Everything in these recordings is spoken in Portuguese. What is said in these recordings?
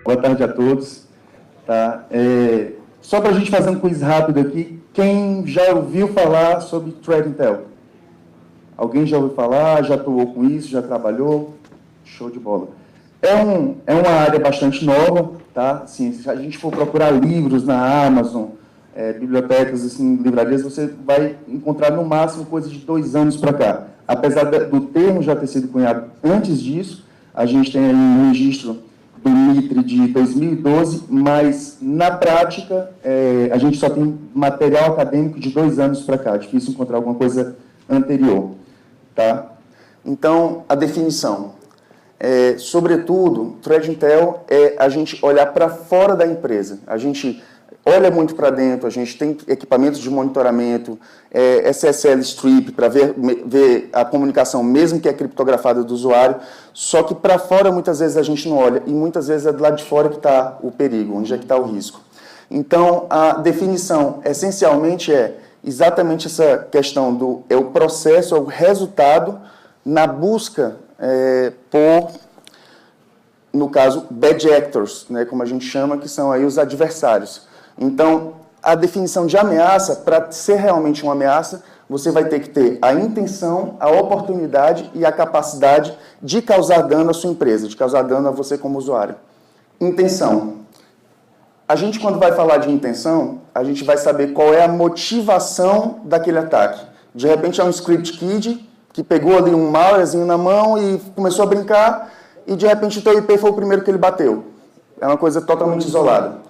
Boa tarde a todos. Tá? Só para a gente fazer um quiz rápido aqui, quem já ouviu falar sobre Threat Intel? Alguém já ouviu falar, já atuou com isso, já trabalhou? Show de bola. É uma área bastante nova, tá? Assim, se a gente for procurar livros na Amazon, bibliotecas, assim, livrarias, você vai encontrar no máximo coisa de 2 anos para cá. Apesar do termo já ter sido cunhado antes disso, a gente tem aí um registro do MITRE de 2012, mas, na prática, a gente só tem material acadêmico de 2 anos para cá. É difícil encontrar alguma coisa anterior. Tá? Então, a definição. Sobretudo, Threat Intel é a gente olhar para fora da empresa. A gente olha muito para dentro, a gente tem equipamentos de monitoramento, SSL Strip para ver a comunicação, mesmo que é criptografada do usuário, só que para fora muitas vezes a gente não olha, e muitas vezes é do lado de fora que está o perigo, onde é que está o risco. Então, a definição, essencialmente, é exatamente essa questão do o processo, é o resultado na busca por, no caso, bad actors, né, como a gente chama, que são aí os adversários. Então, a definição de ameaça, para ser realmente uma ameaça, você vai ter que ter a intenção, a oportunidade e a capacidade de causar dano à sua empresa, de causar dano a você como usuário. Intenção. A gente, quando vai falar de intenção, a gente vai saber qual é a motivação daquele ataque. De repente, é um script kid que pegou ali um malwarezinho na mão e começou a brincar, e de repente o teu IP foi o primeiro que ele bateu. É uma coisa totalmente isolada.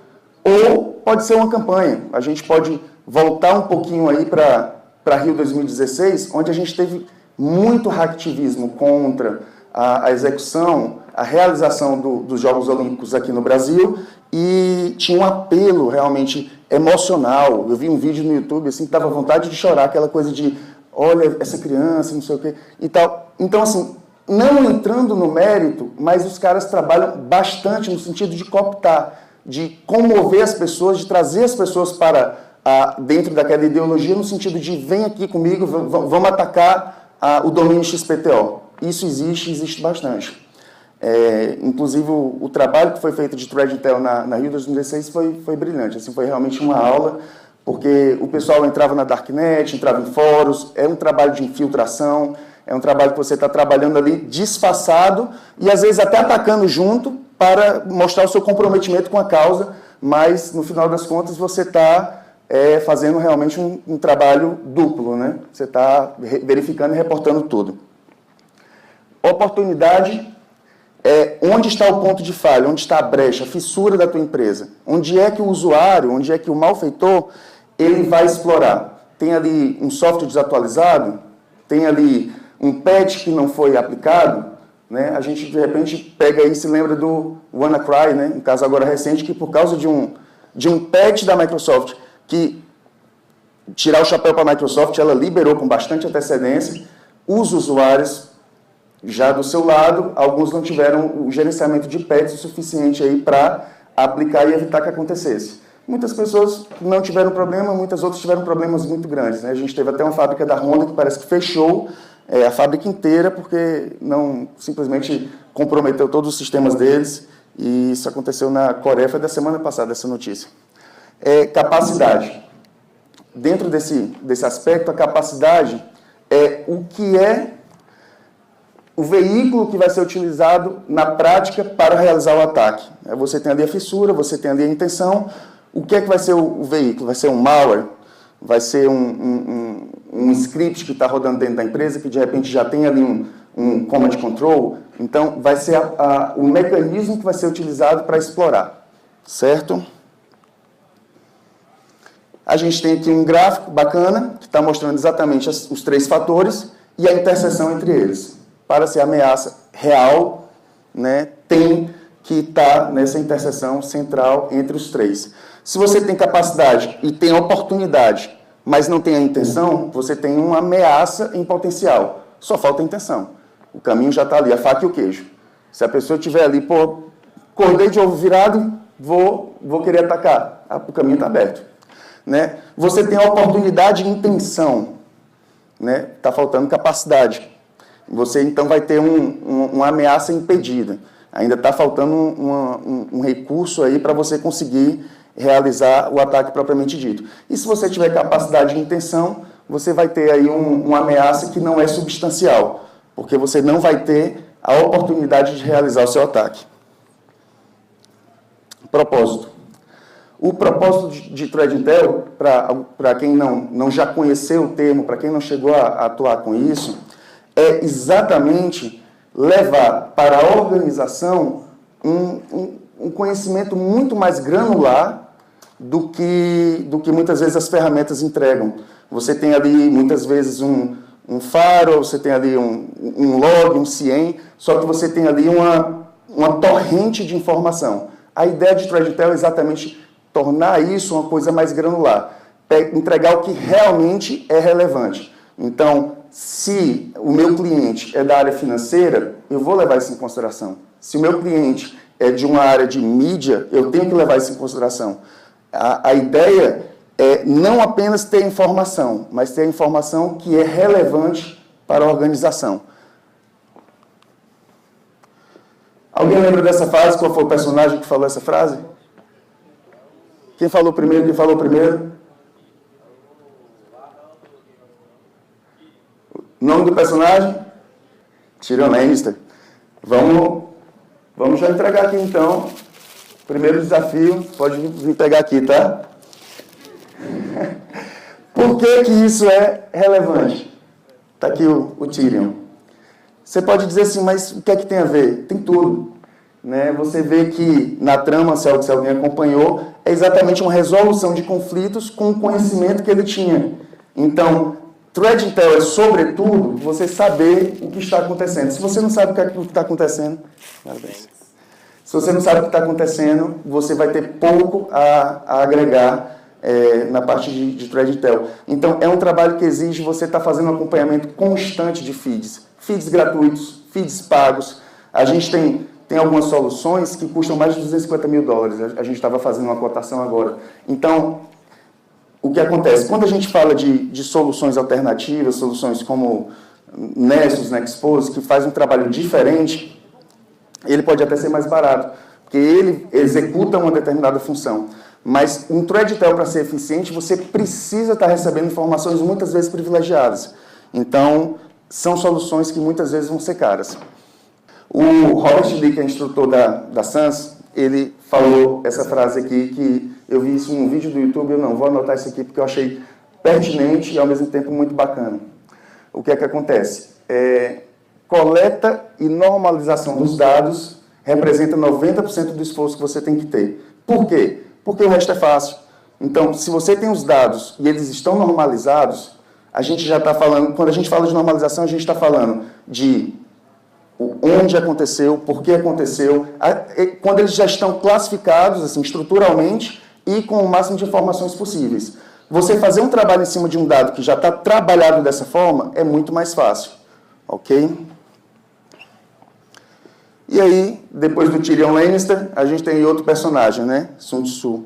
Ou pode ser uma campanha. A gente pode voltar um pouquinho aí para Rio 2016, onde a gente teve muito hacktivismo contra a execução, a realização dos Jogos Olímpicos aqui no Brasil, e tinha um apelo realmente emocional. Eu vi um vídeo no YouTube assim, que dava vontade de chorar, aquela coisa de, olha, essa criança, não sei o quê, e tal. Então, assim, não entrando no mérito, mas os caras trabalham bastante no sentido de cooptar, de comover as pessoas, de trazer as pessoas para dentro daquela ideologia, no sentido de, vem aqui comigo, vamos atacar o domínio XPTO. Isso existe bastante. Inclusive, o trabalho que foi feito de Threat Intel na Rio 2016 foi brilhante. Assim, foi realmente uma aula, porque o pessoal entrava na Darknet, entrava em fóruns, é um trabalho de infiltração, é um trabalho que você está trabalhando ali disfarçado e, às vezes, até atacando junto para mostrar o seu comprometimento com a causa, mas, no final das contas, você está fazendo realmente um trabalho duplo, né? Você está verificando e reportando tudo. Oportunidade é onde está o ponto de falha, onde está a brecha, a fissura da tua empresa. Onde é que o usuário, onde é que o malfeitor, ele vai explorar. Tem ali um software desatualizado, tem ali um patch que não foi aplicado, né? A gente, de repente, pega aí e se lembra do WannaCry, né? Um caso agora recente, que por causa de um patch da Microsoft, que, tirar o chapéu para a Microsoft, ela liberou com bastante antecedência, os usuários já do seu lado, alguns não tiveram o gerenciamento de patches suficiente aí para aplicar e evitar que acontecesse. Muitas pessoas não tiveram problema, muitas outras tiveram problemas muito grandes, né? A gente teve até uma fábrica da Honda que parece que fechou a fábrica inteira porque não simplesmente comprometeu todos os sistemas deles, e isso aconteceu na Coreia, foi da semana passada essa notícia. Capacidade. Dentro desse aspecto, a capacidade é o que é o veículo que vai ser utilizado na prática para realizar o ataque. Você tem ali a fissura, você tem ali a intenção. O que é que vai ser o veículo? Vai ser um malware? Vai ser um script que está rodando dentro da empresa, que de repente já tem ali um command control? Então, vai ser o mecanismo que vai ser utilizado para explorar. Certo? A gente tem aqui um gráfico bacana, que está mostrando exatamente os 3 fatores e a interseção entre eles. Para ser ameaça real, né, tem que estar nessa interseção central entre os 3. Se você tem capacidade e tem oportunidade mas não tem a intenção, você tem uma ameaça em potencial. Só falta a intenção. O caminho já está ali, a faca e o queijo. Se a pessoa estiver ali, pô, acordei de ovo virado, vou querer atacar. O caminho está aberto. Né? Você tem a oportunidade e intenção. Né? Está faltando capacidade. Você, então, vai ter uma ameaça impedida. Ainda está faltando um recurso aí para você conseguir realizar o ataque propriamente dito. E se você tiver capacidade e intenção, você vai ter aí uma ameaça que não é substancial, porque você não vai ter a oportunidade de realizar o seu ataque. Propósito. O propósito de Threat Intel, para quem não já conheceu o termo, para quem não chegou a atuar com isso, é exatamente levar para a organização um conhecimento muito mais granular do que muitas vezes as ferramentas entregam. Você tem ali, muitas vezes, um firewall, você tem ali um log, um CIEM, só que você tem ali uma torrente de informação. A ideia de Threat Intel é exatamente tornar isso uma coisa mais granular, entregar o que realmente é relevante. Então, se o meu cliente é da área financeira, eu vou levar isso em consideração. Se o meu cliente é de uma área de mídia, eu tenho que levar isso em consideração. A ideia é não apenas ter informação, mas ter a informação que é relevante para a organização. Alguém lembra dessa frase? Qual foi o personagem que falou essa frase? Quem falou primeiro? Quem falou primeiro? O nome do personagem? Tyrion Lannister. Vamos já entregar aqui, então. Primeiro desafio, pode vir pegar aqui, tá? Por que isso é relevante? Está aqui o Tyrion. Você pode dizer assim, mas o que é que tem a ver? Tem tudo. Né? Você vê que na trama, se alguém acompanhou, é exatamente uma resolução de conflitos com o conhecimento que ele tinha. Então, Threat Intel é, sobretudo, você saber o que está acontecendo. Se você não sabe o que está acontecendo, se você não sabe o que está acontecendo, você vai ter pouco a agregar na parte de Threat Intel. Então, é um trabalho que exige você estar fazendo um acompanhamento constante de feeds. Feeds gratuitos, feeds pagos. A gente tem algumas soluções que custam mais de $250 mil. A gente estava fazendo uma cotação agora. Então, o que acontece? Quando a gente fala de soluções alternativas, soluções como Nessus, Nexpose, que faz um trabalho diferente, ele pode até ser mais barato, porque ele executa uma determinada função. Mas um Threat Intel, para ser eficiente, você precisa estar recebendo informações muitas vezes privilegiadas. Então, são soluções que muitas vezes vão ser caras. O Robert Lee, que é instrutor da SANS, ele falou essa frase aqui, que eu vi isso em um vídeo do YouTube, eu não vou anotar isso aqui porque eu achei pertinente e ao mesmo tempo muito bacana. O que é que acontece? Coleta e normalização dos dados representa 90% do esforço que você tem que ter. Por quê? Porque o resto é fácil. Então, se você tem os dados e eles estão normalizados, a gente já está falando, quando a gente fala de normalização, a gente está falando de onde aconteceu, por que aconteceu, quando eles já estão classificados, assim, estruturalmente, e com o máximo de informações possíveis. Você fazer um trabalho em cima de um dado que já está trabalhado dessa forma é muito mais fácil. Ok? E aí, depois do Tyrion Lannister, a gente tem outro personagem, né? Sun Tzu.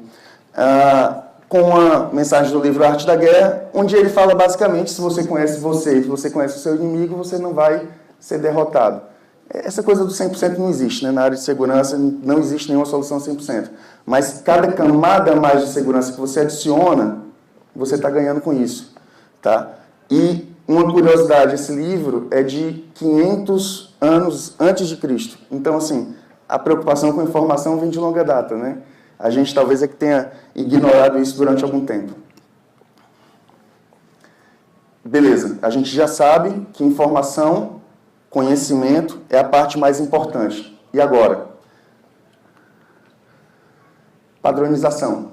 Com uma mensagem do livro Arte da Guerra, onde ele fala basicamente, se você conhece você e se você conhece o seu inimigo, você não vai ser derrotado. Essa coisa do 100% não existe, né? Na área de segurança não existe nenhuma solução 100%. Mas cada camada a mais de segurança que você adiciona, você está ganhando com isso. Tá? E uma curiosidade, esse livro é de 500 anos antes de Cristo. Então, assim, a preocupação com informação vem de longa data, né? A gente talvez é que tenha ignorado isso durante algum tempo. Beleza, a gente já sabe que informação, conhecimento é a parte mais importante. E agora? Padronização.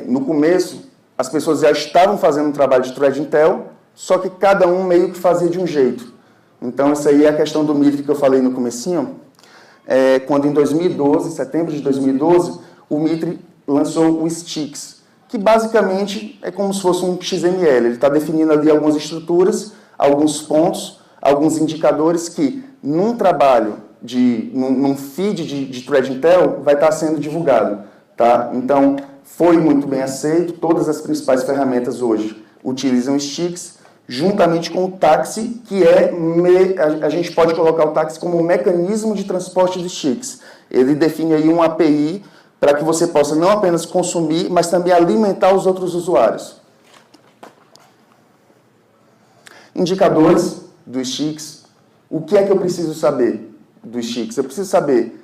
No começo, as pessoas já estavam fazendo um trabalho de Threat Intel, só que cada um meio que fazia de um jeito. Então, essa aí é a questão do MITRE que eu falei no comecinho. Quando em 2012, setembro de 2012, o MITRE lançou o STIX, que basicamente é como se fosse um XML. Ele está definindo ali algumas estruturas, alguns pontos, alguns indicadores que, num trabalho, num feed de Thread Intel, vai estar sendo divulgado. Tá? Então, foi muito bem aceito. Todas as principais ferramentas hoje utilizam sticks, juntamente com o táxi, que a gente pode colocar o táxi como um mecanismo de transporte de sticks. Ele define aí uma API para que você possa não apenas consumir, mas também alimentar os outros usuários. Indicadores dos sticks. O que é que eu preciso saber dos sticks? Eu preciso saber,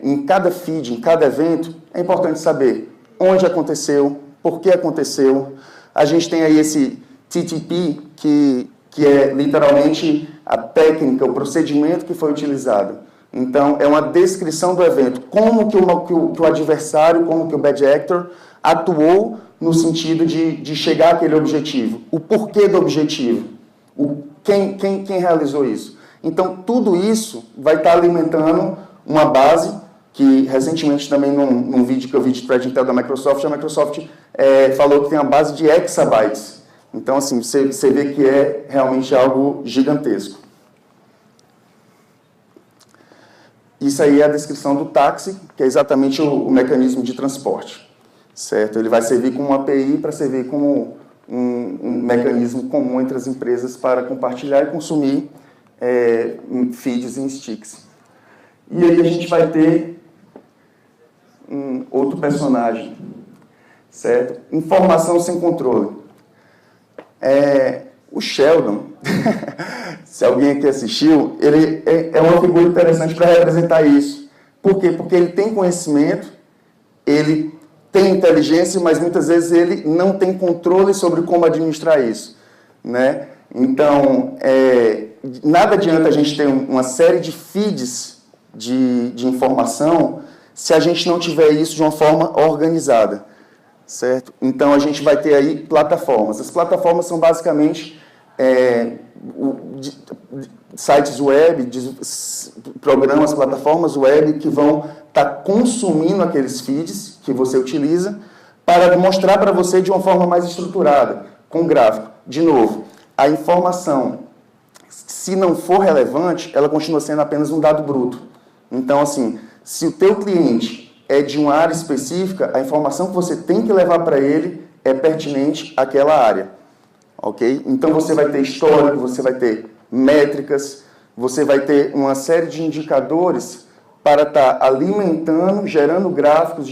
em cada feed, em cada evento, é importante saber onde aconteceu, por que aconteceu. A gente tem aí esse TTP, que é literalmente a técnica, o procedimento que foi utilizado. Então, é uma descrição do evento, como que o adversário, como que o bad actor atuou no sentido de chegar àquele objetivo, o porquê do objetivo, quem realizou isso. Então, tudo isso vai estar alimentando uma base que, recentemente, também num vídeo que eu vi de Thread Intel da Microsoft, a Microsoft falou que tem uma base de exabytes. Então, assim, você vê que é realmente algo gigantesco. Isso aí é a descrição do táxi, que é exatamente o mecanismo de transporte, certo? Ele vai servir como uma API para servir como um mecanismo comum entre as empresas para compartilhar e consumir feeds em sticks. E aí a gente vai ter outro personagem, certo? Informação sem controle. O Sheldon, se alguém aqui assistiu, ele é uma figura interessante para representar isso. Por quê? Porque ele tem conhecimento, ele tem inteligência, mas muitas vezes ele não tem controle sobre como administrar isso, né? Então, nada adianta a gente ter uma série de feeds de informação se a gente não tiver isso de uma forma organizada, certo? Então, a gente vai ter aí plataformas. As plataformas são basicamente sites web, programas, plataformas web que vão estar consumindo aqueles feeds que você utiliza para mostrar para você de uma forma mais estruturada, com gráfico. De novo, a informação, se não for relevante, ela continua sendo apenas um dado bruto. Então, assim, se o teu cliente é de uma área específica, a informação que você tem que levar para ele é pertinente àquela área. Ok? Então, você vai ter histórico, você vai ter métricas, você vai ter uma série de indicadores para estar alimentando, gerando gráficos,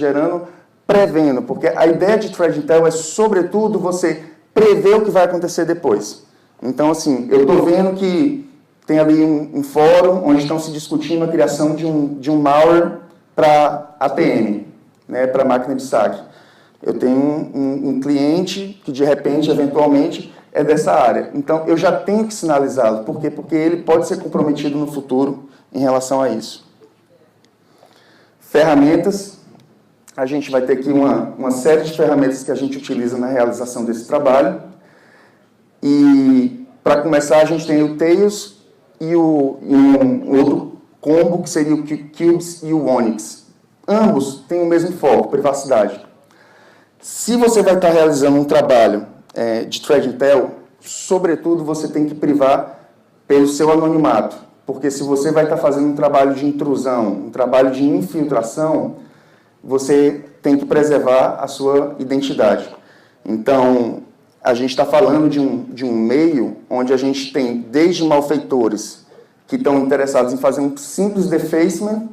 prevendo. Porque a ideia de Thread Intel é, sobretudo, você prever o que vai acontecer depois. Então, assim, eu estou vendo que tem ali um fórum onde estão se discutindo a criação de um malware para ATM, né, para máquina de saque. Eu tenho um cliente que, de repente, eventualmente, é dessa área. Então, eu já tenho que sinalizá-lo. Por quê? Porque ele pode ser comprometido no futuro em relação a isso. Ferramentas. A gente vai ter aqui uma série de ferramentas que a gente utiliza na realização desse trabalho. E, para começar, a gente tem o Tails e um outro combo, que seria o Cubes e o Onyx. Ambos têm o mesmo foco, privacidade. Se você vai estar realizando um trabalho de Thread Intel, sobretudo você tem que privar pelo seu anonimato, porque se você vai estar fazendo um trabalho de intrusão, um trabalho de infiltração, você tem que preservar a sua identidade. Então, a gente está falando de um meio onde a gente tem desde malfeitores que estão interessados em fazer um simples defacement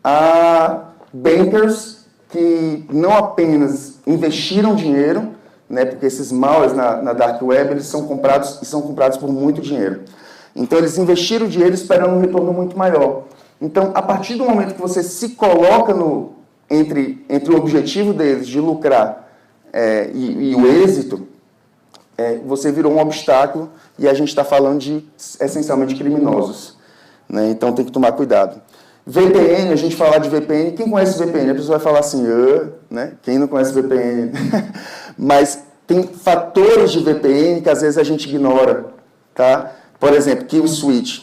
a bankers que não apenas investiram dinheiro, né, porque esses malwares na Dark Web eles são comprados por muito dinheiro. Então, eles investiram dinheiro esperando um retorno muito maior. Então, a partir do momento que você se coloca entre o objetivo deles de lucrar e o êxito, você virou um obstáculo e a gente está falando de, essencialmente, criminosos, né? Então, tem que tomar cuidado. VPN, a gente falar de VPN, quem conhece VPN? A pessoa vai falar assim, né? Quem não conhece VPN? Mas tem fatores de VPN que às vezes a gente ignora, tá? Por exemplo, Kill Switch.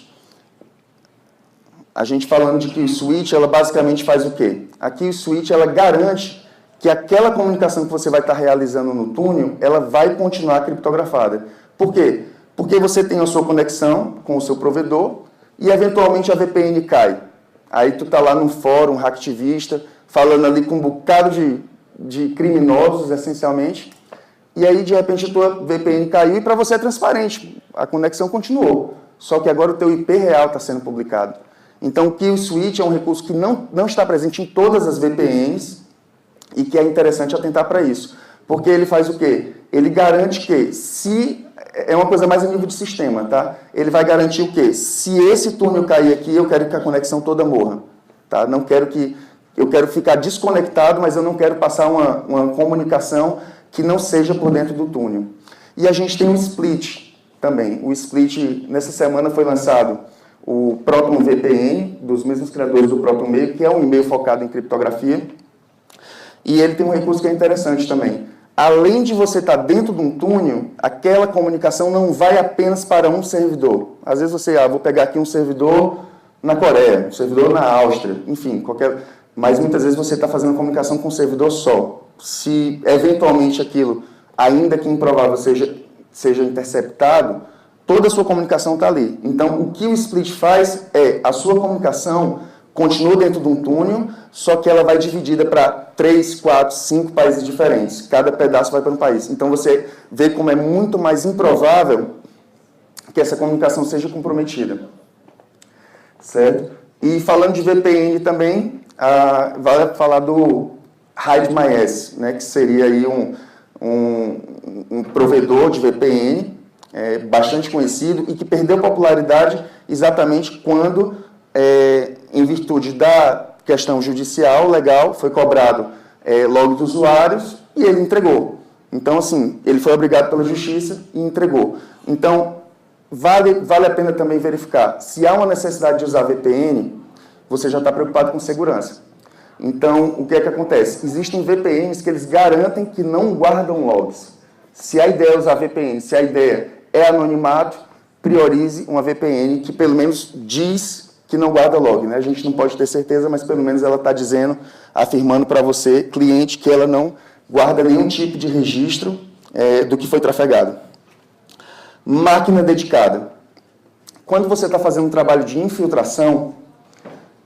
A gente falando de Kill Switch, ela basicamente faz o quê? A Kill Switch, ela garante que aquela comunicação que você vai estar realizando no túnel, ela vai continuar criptografada. Por quê? Porque você tem a sua conexão com o seu provedor e, eventualmente, a VPN cai. Aí tu está lá num fórum hacktivista, falando ali com um bocado de criminosos, essencialmente, e aí, de repente, a tua VPN caiu e para você é transparente. A conexão continuou. Só que agora o teu IP real está sendo publicado. Então, o Kill Switch é um recurso que não está presente em todas as VPNs e que é interessante atentar para isso. Porque ele faz o quê? Ele garante que, se... É uma coisa mais a nível de sistema, tá? Ele vai garantir o quê? Se esse túnel cair aqui, eu quero que a conexão toda morra. Tá? Não quero que... Eu quero ficar desconectado, mas eu não quero passar uma comunicação que não seja por dentro do túnel. E a gente tem um split também. O split, nessa semana, foi lançado o Proton VPN, dos mesmos criadores do Proton Mail, que é um e-mail focado em criptografia. E ele tem um recurso que é interessante também. Além de você estar dentro de um túnel, aquela comunicação não vai apenas para um servidor. Às vezes você, vou pegar aqui um servidor na Coreia, um servidor na Áustria, enfim, qualquer... Mas muitas vezes você está fazendo comunicação com um servidor só. Se eventualmente aquilo, ainda que improvável, seja interceptado, toda a sua comunicação está ali. Então, o que o split faz é, a sua comunicação continua dentro de um túnel, só que ela vai dividida para 3, 4, 5 países diferentes. Cada pedaço vai para um país. Então, você vê como é muito mais improvável que essa comunicação seja comprometida. Certo? E falando de VPN também, vale falar do HideMyAss, né, que seria aí um provedor de VPN bastante conhecido e que perdeu popularidade exatamente quando, em virtude da questão judicial, legal, foi cobrado log dos usuários e ele entregou. Então, assim, ele foi obrigado pela justiça e entregou. Então, vale a pena também verificar. Se há uma necessidade de usar VPN, você já está preocupado com segurança. Então, o que é que acontece? Existem VPNs que eles garantem que não guardam logs. Se a ideia é usar VPN, se a ideia é anonimato, priorize uma VPN que pelo menos diz que não guarda log. Né? A gente não pode ter certeza, mas pelo menos ela está dizendo, afirmando para você, cliente, que ela não guarda nenhum tipo de registro do que foi trafegado. Máquina dedicada. Quando você está fazendo um trabalho de infiltração,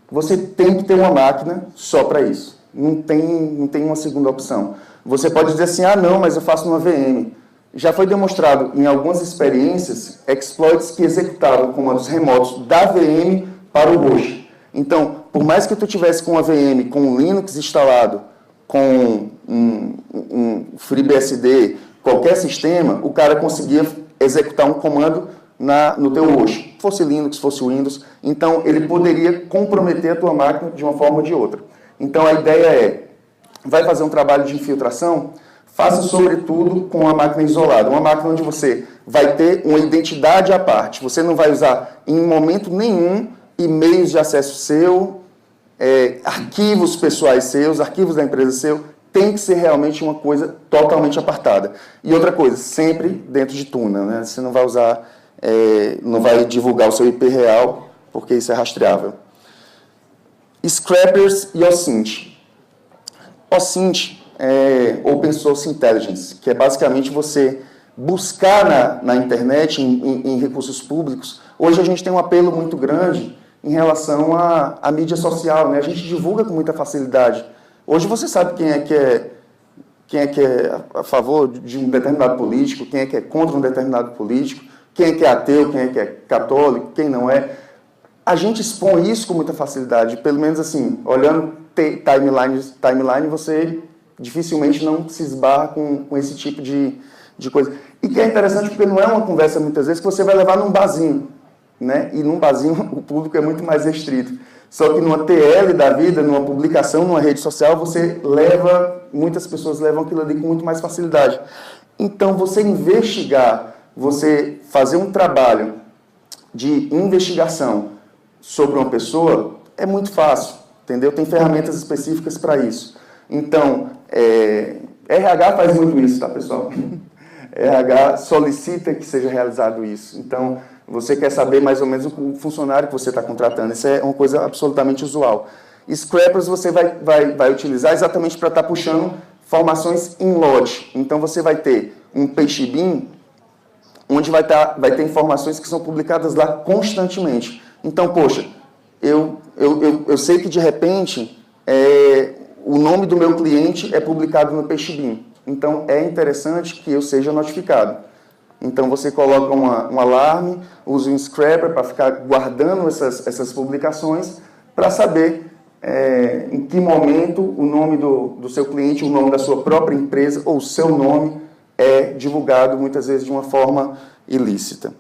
você tem que ter uma máquina só para isso. Não tem uma segunda opção. Você pode dizer assim, não, mas eu faço numa VM. Já foi demonstrado em algumas experiências exploits que executavam comandos remotos da VM para o host. Então, por mais que tu tivesse com uma VM com um Linux instalado, com um FreeBSD, qualquer sistema, o cara conseguia executar um comando no teu host, fosse Linux, fosse Windows, então ele poderia comprometer a tua máquina de uma forma ou de outra. Então a ideia vai fazer um trabalho de infiltração, faça sobretudo com uma máquina isolada, uma máquina onde você vai ter uma identidade à parte, você não vai usar em momento nenhum e-mails de acesso seu, arquivos pessoais seus, arquivos da empresa seu, tem que ser realmente uma coisa totalmente apartada. E outra coisa, sempre dentro de túnel, né? Você não vai usar... não vai divulgar o seu IP real, porque isso é rastreável. Scrappers e OSINT. OSINT é Open Source Intelligence, que é basicamente você buscar na internet, em recursos públicos. Hoje a gente tem um apelo muito grande em relação à mídia social, né? A gente divulga com muita facilidade. Hoje você sabe quem é que é a favor de um determinado político, quem é que é contra um determinado político, quem é que é ateu, quem é que é católico, quem não é. A gente expõe isso com muita facilidade, pelo menos assim, olhando timeline, você dificilmente não se esbarra com esse tipo de coisa. E que é interessante porque não é uma conversa, muitas vezes, que você vai levar num barzinho, né? E num barzinho o público é muito mais restrito. Só que numa TL da vida, numa publicação, numa rede social, muitas pessoas levam aquilo ali com muito mais facilidade. Então, você investigar, você fazer um trabalho de investigação sobre uma pessoa é muito fácil, entendeu? Tem ferramentas específicas para isso. Então, RH faz muito isso, tá, pessoal? RH solicita que seja realizado isso. Então, você quer saber mais ou menos o funcionário que você está contratando. Isso é uma coisa absolutamente usual. Scrappers você vai utilizar exatamente para estar puxando informações em lote. Então, você vai ter um Peixibin, onde vai ter informações que são publicadas lá constantemente. Então, poxa, eu sei que, de repente, o nome do meu cliente é publicado no Peixibin. Então, é interessante que eu seja notificado. Então, você coloca um alarme, usa um scrapper para ficar guardando essas publicações, para saber em que momento o nome do seu cliente, o nome da sua própria empresa ou o seu nome é divulgado, muitas vezes de uma forma ilícita.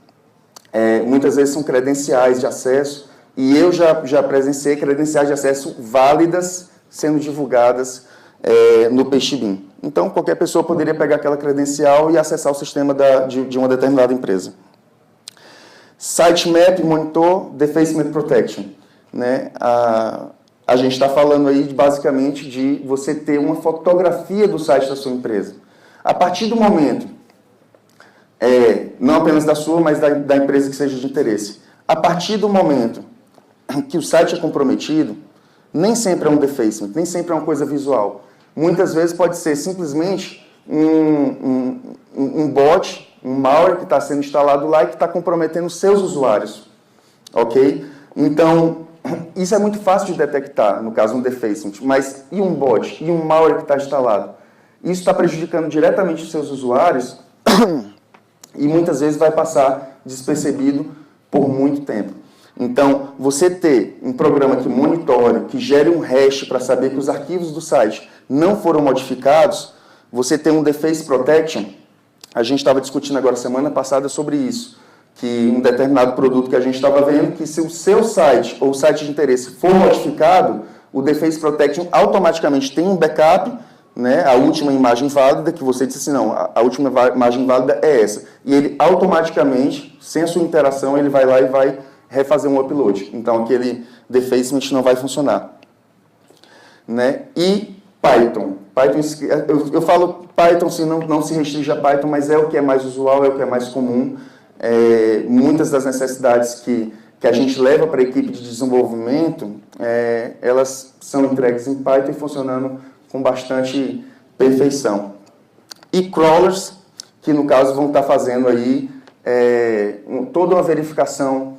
Muitas vezes são credenciais de acesso, e eu já presenciei credenciais de acesso válidas sendo divulgadas no Peixibin. Então, qualquer pessoa poderia pegar aquela credencial e acessar o sistema de uma determinada empresa. Sitemap, Monitor, Defacement Protection. Né? A gente está falando aí, basicamente, de você ter uma fotografia do site da sua empresa. A partir do momento, não apenas da sua, mas da empresa que seja de interesse, a partir do momento que o site é comprometido, nem sempre é um defacement, nem sempre é uma coisa visual. Muitas vezes pode ser simplesmente um bot, um malware que está sendo instalado lá e que está comprometendo os seus usuários. Ok? Então, isso é muito fácil de detectar, no caso um defacement, mas e um bot, e um malware que está instalado? Isso está prejudicando diretamente os seus usuários e muitas vezes vai passar despercebido por muito tempo. Então, você ter um programa que monitore, que gere um hash para saber que os arquivos do site não foram modificados, você tem um Deface Protection. A gente estava discutindo agora semana passada sobre isso, que um determinado produto que a gente estava vendo, que se o seu site ou o site de interesse for modificado, o Deface Protection automaticamente tem um backup, né, a última imagem válida, que você disse assim, não, a última imagem válida é essa. E ele automaticamente, sem a sua interação, ele vai lá e vai refazer um upload. Então, aquele defacement não vai funcionar. Né? E Python. Eu falo Python, se não se restringe a Python, mas é o que é mais usual, é o que é mais comum. Muitas das necessidades que a gente leva para a equipe de desenvolvimento, elas são entregues em Python e funcionando com bastante perfeição. E crawlers, que no caso vão estar fazendo aí toda uma verificação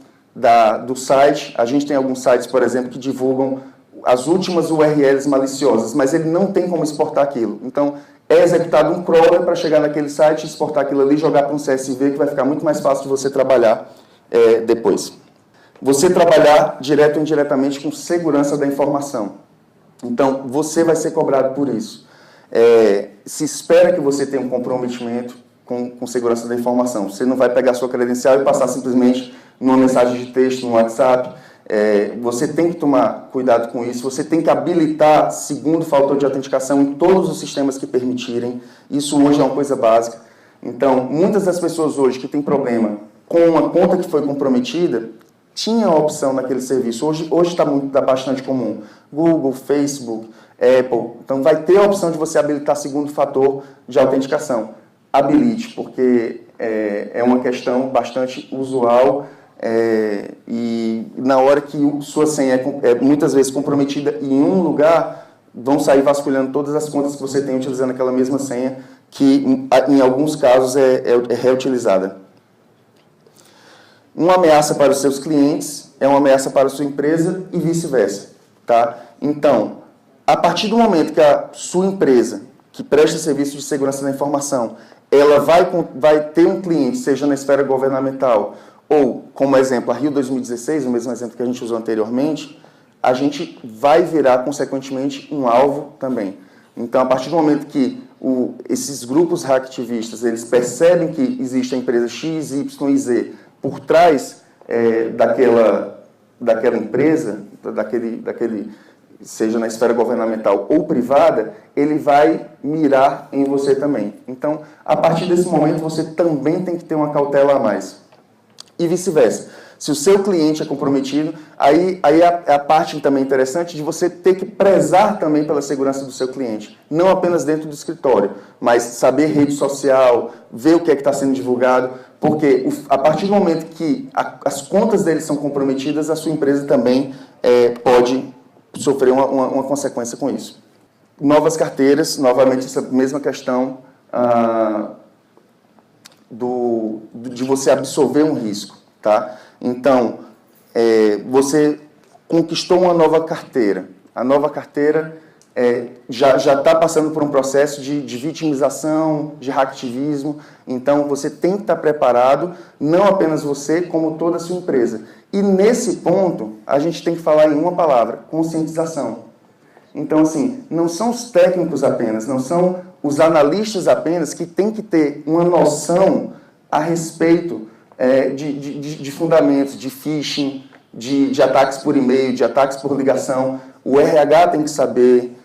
do site. A gente tem alguns sites, por exemplo, que divulgam as últimas URLs maliciosas, mas ele não tem como exportar aquilo. Então, é executado um crawler para chegar naquele site, exportar aquilo ali, jogar para um CSV, que vai ficar muito mais fácil de você trabalhar depois. Você trabalhar direto ou indiretamente com segurança da informação. Então, você vai ser cobrado por isso. Se espera que você tenha um comprometimento com segurança da informação. Você não vai pegar a sua credencial e passar simplesmente numa mensagem de texto, no WhatsApp. Você tem que tomar cuidado com isso. Você tem que habilitar segundo fator de autenticação em todos os sistemas que permitirem. Isso hoje é uma coisa básica. Então, muitas das pessoas hoje que têm problema com uma conta que foi comprometida, tinha a opção naquele serviço. Hoje está bastante comum. Google, Facebook, Apple. Então, vai ter a opção de você habilitar segundo fator de autenticação. Habilite, porque é uma questão bastante usual e na hora que sua senha é muitas vezes comprometida em um lugar, vão sair vasculhando todas as contas que você tem utilizando aquela mesma senha, que em alguns casos é reutilizada. Uma ameaça para os seus clientes é uma ameaça para a sua empresa e vice-versa. Tá? Então, a partir do momento que a sua empresa, que presta serviço de segurança da informação, ela vai ter um cliente, seja na esfera governamental ou, como exemplo, a Rio 2016, o mesmo exemplo que a gente usou anteriormente, a gente vai virar, consequentemente, um alvo também. Então, a partir do momento que esses grupos hacktivistas, eles percebem que existe a empresa X, Y e Z por trás daquela empresa, seja na esfera governamental ou privada, ele vai mirar em você também. Então, a partir desse momento, você também tem que ter uma cautela a mais. E vice-versa. Se o seu cliente é comprometido, aí é a parte também interessante de você ter que prezar também pela segurança do seu cliente. Não apenas dentro do escritório, mas saber rede social, ver o que é que está sendo divulgado, porque a partir do momento que as contas dele são comprometidas, a sua empresa também pode sofrer uma consequência com isso. Novas carteiras, novamente essa mesma questão de você absorver um risco, tá? Então, você conquistou uma nova carteira. A nova carteira já está passando por um processo de vitimização, de hacktivismo. Então, você tem que estar preparado, não apenas você, como toda a sua empresa. E, nesse ponto, a gente tem que falar em uma palavra: conscientização. Então, assim, não são os técnicos apenas, não são os analistas apenas que têm que ter uma noção a respeito de fundamentos, de phishing, de ataques por e-mail, de ataques por ligação. O RH tem que saber,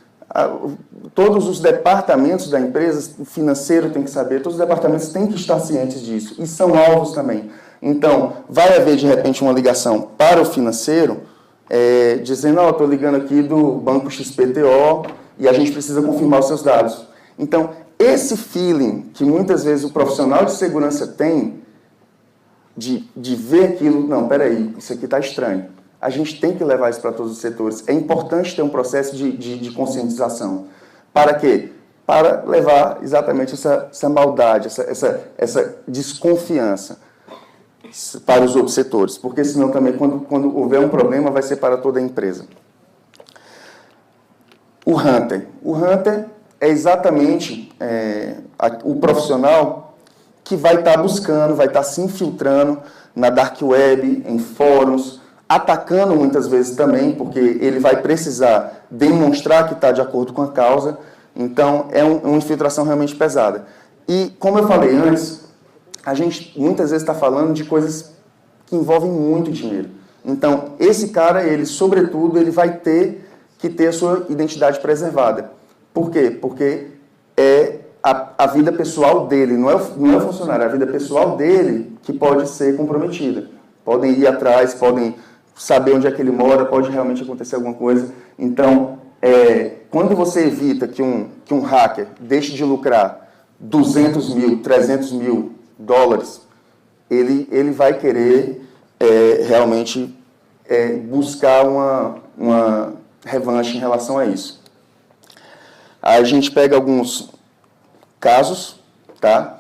todos os departamentos da empresa, o financeiro tem que saber, todos os departamentos têm que estar cientes disso, e são alvos também. Então, vai haver, de repente, uma ligação para o financeiro, dizendo: eu estou ligando aqui do banco XPTO e a gente precisa confirmar os seus dados. Então, esse feeling que muitas vezes o profissional de segurança tem de ver aquilo: não, peraí, isso aqui está estranho. A gente tem que levar isso para todos os setores. É importante ter um processo de conscientização. Para quê? Para levar exatamente essa maldade, essa desconfiança para os outros setores. Porque senão também, quando houver um problema, vai ser para toda a empresa. O Hunter. O Hunter é exatamente o profissional que vai estar buscando, vai estar se infiltrando na dark web, em fóruns, atacando muitas vezes também, porque ele vai precisar demonstrar que está de acordo com a causa. Então, é uma infiltração realmente pesada. E, como eu falei antes, a gente muitas vezes está falando de coisas que envolvem muito dinheiro. Então, esse cara, ele, sobretudo, ele vai ter que ter a sua identidade preservada. Por quê? Porque é a vida pessoal dele, não é o funcionário, é a vida pessoal dele que pode ser comprometida. Podem ir atrás, podem saber onde é que ele mora, pode realmente acontecer alguma coisa. Então, quando você evita que um hacker deixe de lucrar 200 mil, 300 mil dólares, ele vai querer realmente buscar uma revanche em relação a isso. Aí a gente pega alguns casos, tá?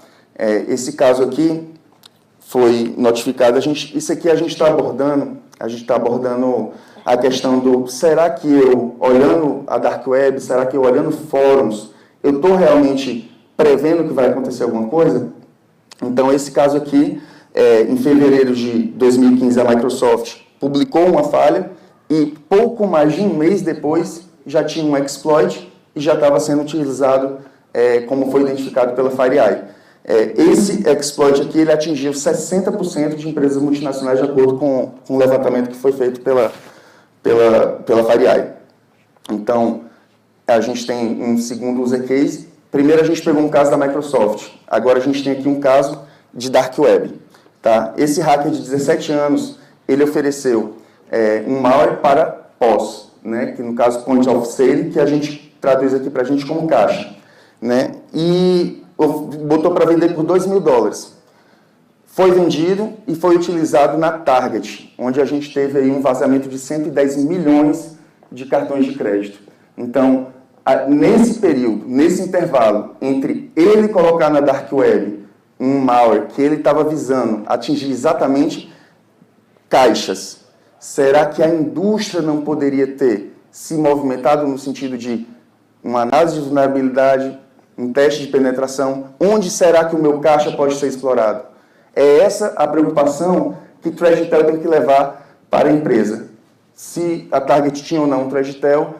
Esse caso aqui foi notificado. Isso aqui a gente está abordando a questão do: será que eu, olhando a dark web, será que eu, olhando fóruns, eu estou realmente prevendo que vai acontecer alguma coisa? Então, esse caso aqui, em fevereiro de 2015, a Microsoft publicou uma falha e pouco mais de um mês depois já tinha um exploit e já estava sendo utilizado, como foi identificado pela FireEye. Esse exploit aqui, ele atingiu 60% de empresas multinacionais, de acordo com o levantamento que foi feito pela FireEye. Então, a gente tem um segundo user case. Primeiro a gente pegou um caso da Microsoft, agora a gente tem aqui um caso de dark web. Tá? Esse hacker de 17 anos, ele ofereceu um malware para POS, né? Que no caso Point of Sale, que a gente traduz aqui para a gente como caixa, né? E botou para vender por $2.000. Foi vendido e foi utilizado na Target, onde a gente teve aí um vazamento de 110 milhões de cartões de crédito. Então, nesse período, nesse intervalo, entre ele colocar na dark web um malware que ele estava visando atingir exatamente caixas, será que a indústria não poderia ter se movimentado no sentido de uma análise de vulnerabilidade, um teste de penetração? Onde será que o meu caixa pode ser explorado? É essa a preocupação que o ThreatIntel tem que levar para a empresa. Se a Target tinha ou não um ThreatIntel,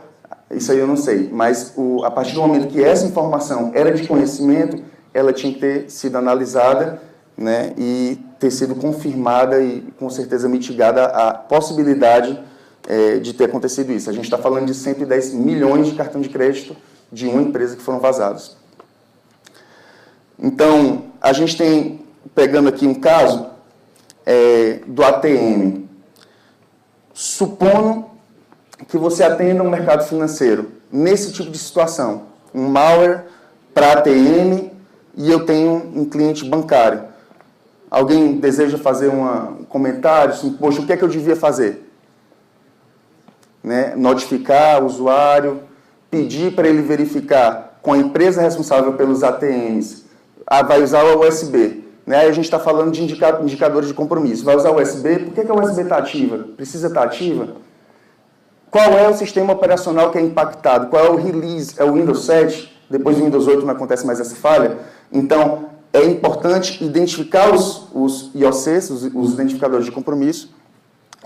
isso aí eu não sei, mas a partir do momento que essa informação era de conhecimento, ela tinha que ter sido analisada, né, e ter sido confirmada e, com certeza, mitigada a possibilidade de ter acontecido isso. A gente está falando de 110 milhões de cartões de crédito de uma empresa que foram vazados. Então, a gente tem, pegando aqui um caso do ATM. Supondo que você atenda um mercado financeiro nesse tipo de situação, um malware para ATM, e eu tenho um cliente bancário. Alguém deseja fazer um comentário? Assim, poxa, o que é que eu devia fazer? né, notificar o usuário, pedir para ele verificar com a empresa responsável pelos ATMs, vai usar o USB. Né? Aí a gente está falando de indicadores de compromisso. Vai usar o USB, por que a USB está ativa? Precisa estar ativa? Qual é o sistema operacional que é impactado? Qual é o release? É o Windows 7? Depois do Windows 8 não acontece mais essa falha? Então, é importante identificar os IOCs, os identificadores de compromisso,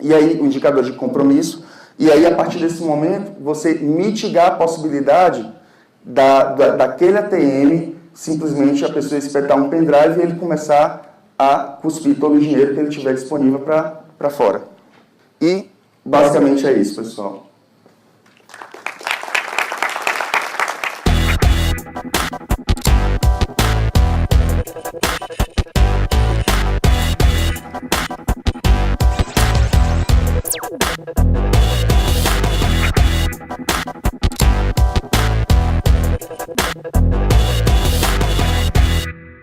e aí o indicador de compromisso, e aí a partir desse momento você mitigar a possibilidade daquele ATM simplesmente a pessoa espetar um pendrive e ele começar a cuspir todo o dinheiro que ele tiver disponível para fora. E basicamente é isso, pessoal.